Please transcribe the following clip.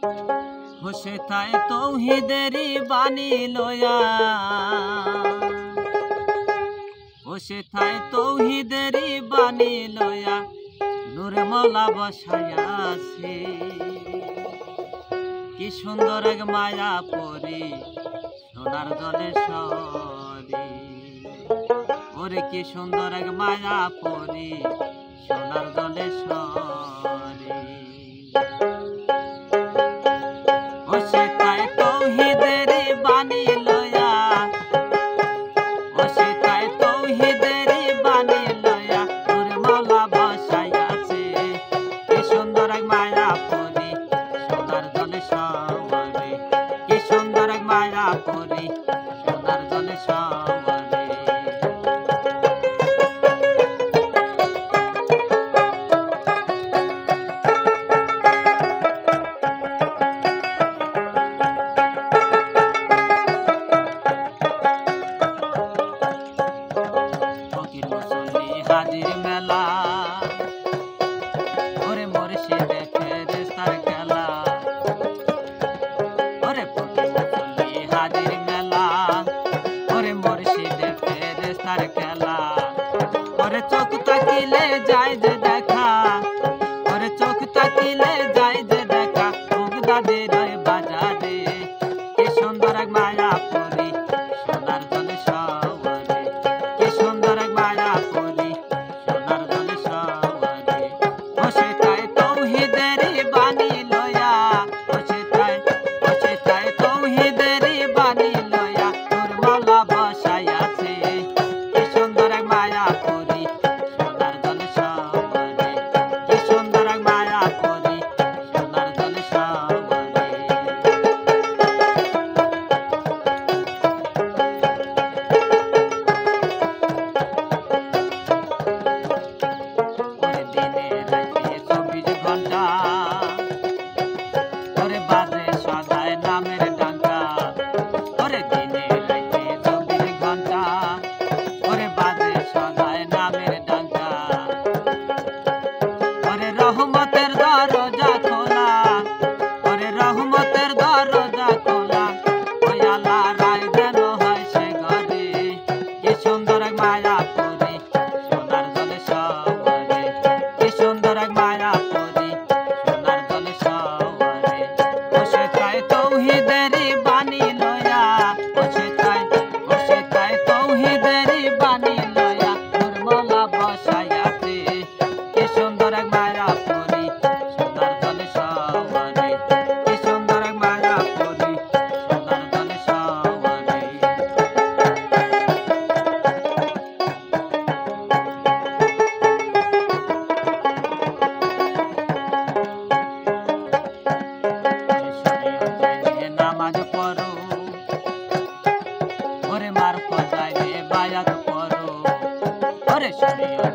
বসে তাই তৌহিদেরই বাণী লয়া, বসে তাই তৌহিদেরই বাণী লয়া নূরে মওলা বসাইয়াছে। কি সুন্দর এক মায়া পরি সোনার জলে সরি, ওরে কি সুন্দর এক মায়া পরি সোনার জলে সরি। বসে তাই তৌহিদেরই বাণী লয়া, বসে তাই তৌহিদেরই বাণী লয়া নূরে মওলা বসাইয়াছে। কি সুন্দর এক মায়া পরি সোনার জলে সরি, কি সুন্দর এক মায়া পরি সোনার জলে সরি। হাজির মেলা ওরে মুর্শিদে ফেরেশতার খেলা, ওরে ফকির মুসল্লি হাজির মেলা, ওরে মুর্শিদে ফেরেশতার খেলা। ওরে চোখ তাকিলে যায় যে দেখা, ওরে চোখ তাকিলে যায় যে দেখা মুগদাদের বাজারে। কি সুন্দর এক মায়া পরি সোনার জলে সওয়ারে, কি সুন্দর এক মায়া পরি সোনার জলে সওয়ারে। বসে তাই তৌহিদেরই বাণী লয়া, বসে তাই তৌহিদেরই বাণী লয়া নূরে মওলা বসাইয়াছে। কি সুন্দর এক মায়া পরি সোনার জলে সওয়ারে, কি সুন্দর এক মায়া পরি সোনার জলে সওয়ারে। দিনে রাতে 24 ঘন্টা ওরে বাজে সদায় নামের ডাঙ্কা, ওরে দিনে রাতে 24 ঘন্টা ওরে বাজে সদায় নামের ডাঙ্কা। ওরে রহমতের দরজা খোলা, ওরে রহমতের দরজা খোলা, ওই আল্লাহ রায় যেন হয় সে ঘরে। কি সুন্দর এক মায়া পরি সোনার জলে সওয়ারে, কি সুন্দর এক মায়া পরি সোনার জলে সওয়ারে। বসে তাই তৌহিদেরই বাণী লয়া, বসে তাই তৌহিদেরই বাণী লয়া নূরে মওলা বসাইয়াছে। কি সুন্দর এক মায়া পরি সোনার জলে সওয়ারে, কি সুন্দর এক মায়া পরি সোনার জলে সওয়ারে। নামাজ পড়ো ওরে মার পজায় বায়াত পড়ো, ওরে শরীয়ত